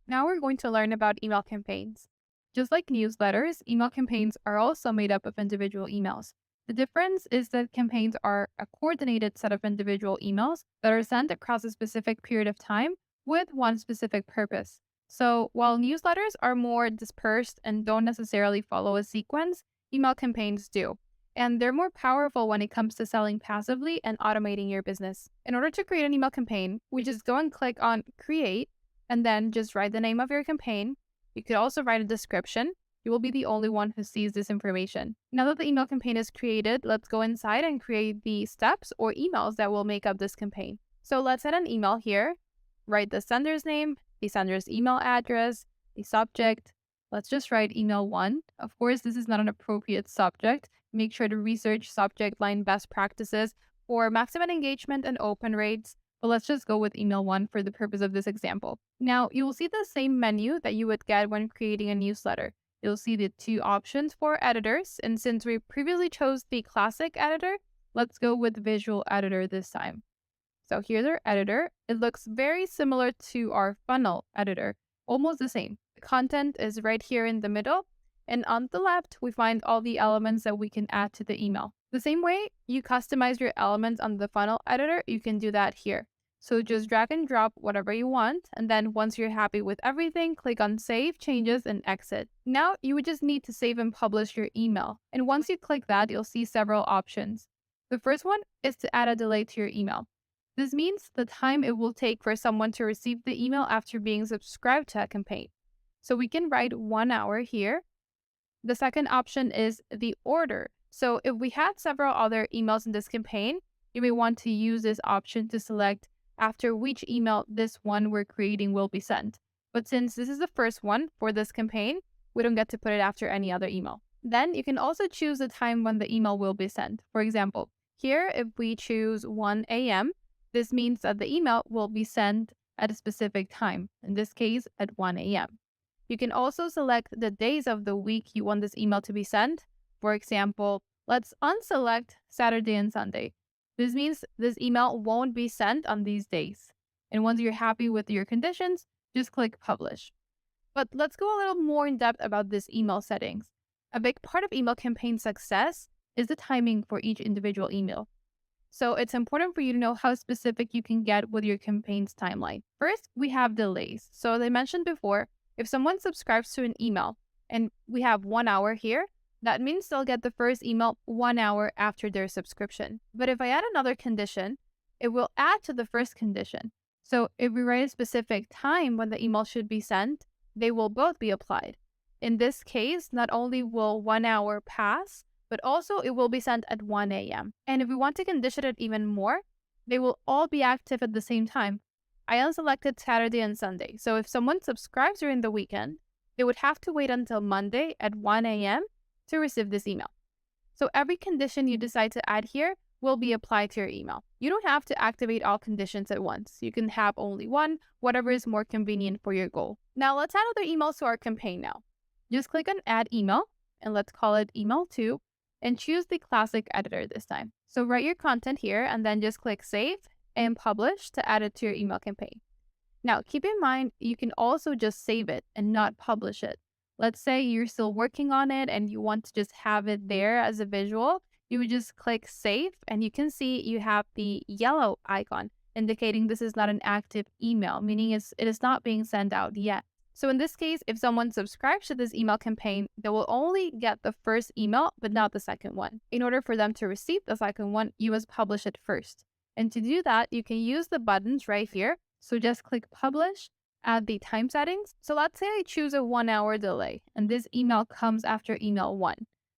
Now we're going to learn about email campaigns. Just like newsletters, email campaigns are also made up of individual emails. The difference is that campaigns are a coordinated set of individual emails that are sent across a specific period of time with one specific purpose. So while newsletters are more dispersed and don't necessarily follow a sequence, email campaigns do. And they're more powerful when it comes to selling passively and automating your business. In order to create an email campaign, we just go and click on Create and then just write the name of your campaign. You could also write a description. You will be the only one who sees this information. Now that the email campaign is created, let's go inside and create the steps or emails that will make up this campaign. So let's add an email here, write the sender's name, the sender's email address, the subject. Let's just write email 1. Of course, this is not an appropriate subject. Make sure to research subject line best practices for maximum engagement and open rates. But let's just go with email 1 for the purpose of this example. Now, you will see the same menu that you would get when creating a newsletter. You'll see the two options for editors, and since we previously chose the classic editor, let's go with visual editor this time. So here's our editor. It looks very similar to our funnel editor, almost the same. The content is right here in the middle, and on the left, we find all the elements that we can add to the email. The same way you customize your elements on the funnel editor, you can do that here. So just drag and drop whatever you want, and then once you're happy with everything, click on Save Changes and Exit. Now you would just need to save and publish your email. And once you click that, you'll see several options. The first one is to add a delay to your email. This means the time it will take for someone to receive the email after being subscribed to a campaign. So we can write 1 hour here. The second option is the order. So if we had several other emails in this campaign, you may want to use this option to select after which email this one we're creating will be sent. But since this is the first one for this campaign, we don't get to put it after any other email. Then you can also choose the time when the email will be sent. For example, here if we choose 1 a.m., this means that the email will be sent at a specific time, in this case at 1 a.m. You can also select the days of the week you want this email to be sent. For example, let's unselect Saturday and Sunday. This means this email won't be sent on these days. And once you're happy with your conditions, just click Publish. But let's go a little more in depth about this email settings. A big part of email campaign success is the timing for each individual email. So it's important for you to know how specific you can get with your campaign's timeline. First, we have delays. So as I mentioned before, if someone subscribes to an email and we have 1 hour here, that means they'll get the first email 1 hour after their subscription. But if I add another condition, it will add to the first condition. So if we write a specific time when the email should be sent, they will both be applied. In this case, not only will 1 hour pass, but also it will be sent at 1 a.m. And if we want to condition it even more, they will all be active at the same time. I unselected Saturday and Sunday. So if someone subscribes during the weekend, they would have to wait until Monday at 1 a.m. to receive this email. So every condition you decide to add here will be applied to your email. You don't have to activate all conditions at once. You can have only one, whatever is more convenient for your goal. Now let's add other emails to our campaign now. Just click on Add Email, and let's call it Email 2, and choose the classic editor this time. So write your content here, and then just click Save and Publish to add it to your email campaign. Now keep in mind, you can also just save it and not publish it. Let's say you're still working on it and you want to just have it there as a visual. You would just click Save, and you can see you have the yellow icon indicating this is not an active email, meaning it is not being sent out yet. So in this case, if someone subscribes to this email campaign, they will only get the first email, but not the second one. In order for them to receive the second one, you must publish it first. And to do that, you can use the buttons right here. So just click Publish, add the time settings. So let's say I choose a 1 hour delay, and this email comes after email 1.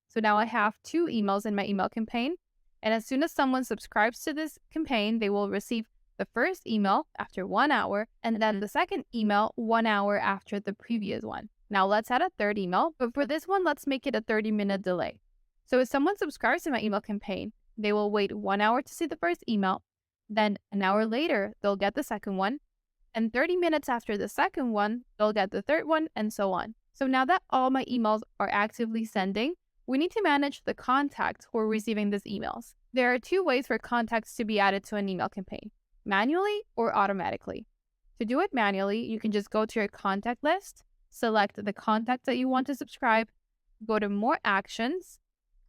So now I have 2 emails in my email campaign. And as soon as someone subscribes to this campaign, they will receive the first email after 1 hour, and then the second email 1 hour after the previous one. Now let's add a third email, but for this one, let's make it a 30-minute delay. So if someone subscribes to my email campaign, they will wait 1 hour to see the first email, then an hour later, they'll get the second one, and 30 minutes after the second one, they'll get the third one, and so on. So now that all my emails are actively sending, we need to manage the contacts who are receiving these emails. There are 2 ways for contacts to be added to an email campaign: manually or automatically. To do it manually, you can just go to your contact list, select the contacts that you want to subscribe, go to More Actions,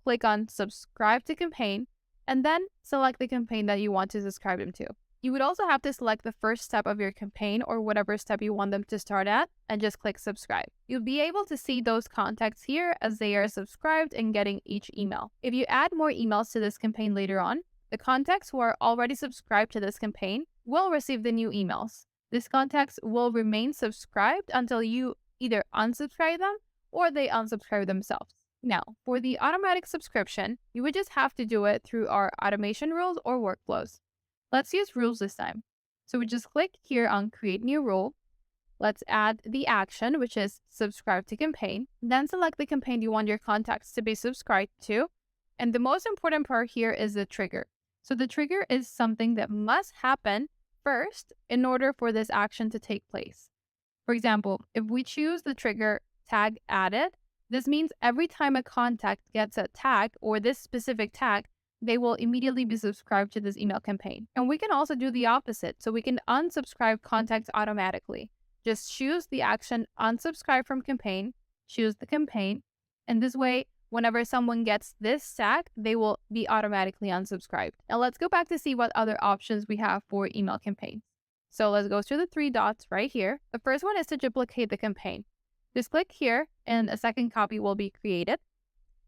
click on Subscribe to Campaign, and then select the campaign that you want to subscribe them to. You would also have to select the first step of your campaign or whatever step you want them to start at and just click subscribe. You'll be able to see those contacts here as they are subscribed and getting each email. If you add more emails to this campaign later on, the contacts who are already subscribed to this campaign will receive the new emails. These contacts will remain subscribed until you either unsubscribe them or they unsubscribe themselves. Now, for the automatic subscription, you would just have to do it through our automation rules or workflows. Let's use rules this time. So we just click here on Create New Rule. Let's add the action, which is Subscribe to Campaign. Then select the campaign you want your contacts to be subscribed to. And the most important part here is the trigger. So the trigger is something that must happen first in order for this action to take place. For example, if we choose the trigger tag added, this means every time a contact gets a tag or this specific tag, they will immediately be subscribed to this email campaign. And we can also do the opposite. So we can unsubscribe contacts automatically. Just choose the action unsubscribe from campaign, choose the campaign, and this way, whenever someone gets this tag, they will be automatically unsubscribed. Now let's go back to see what other options we have for email campaigns. So let's go to the three dots right here. The first one is to duplicate the campaign. Just click here and a second copy will be created.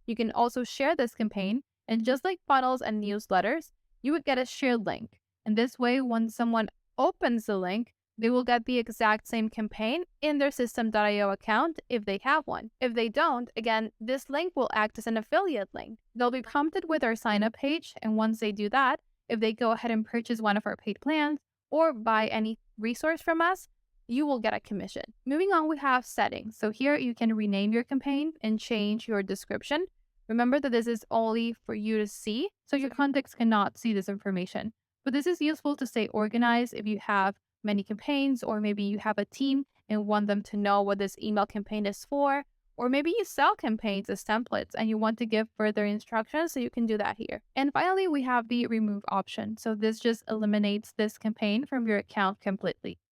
You can also share this campaign, and just like funnels and newsletters, you would get a shared link. And this way, when someone opens the link, they will get the exact same campaign in their Systeme.io account if they have one. If they don't, again, this link will act as an affiliate link. They'll be prompted with our sign up page, and once they do that, if they go ahead and purchase one of our paid plans or buy any resource from us, you will get a commission. Moving on, we have settings. So here you can rename your campaign and change your description. Remember that this is only for you to see, so your contacts cannot see this information. But this is useful to stay organized if you have many campaigns, or maybe you have a team and want them to know what this email campaign is for, or maybe you sell campaigns as templates and you want to give further instructions, so you can do that here. And finally, we have the remove option. So this just eliminates this campaign from your account completely.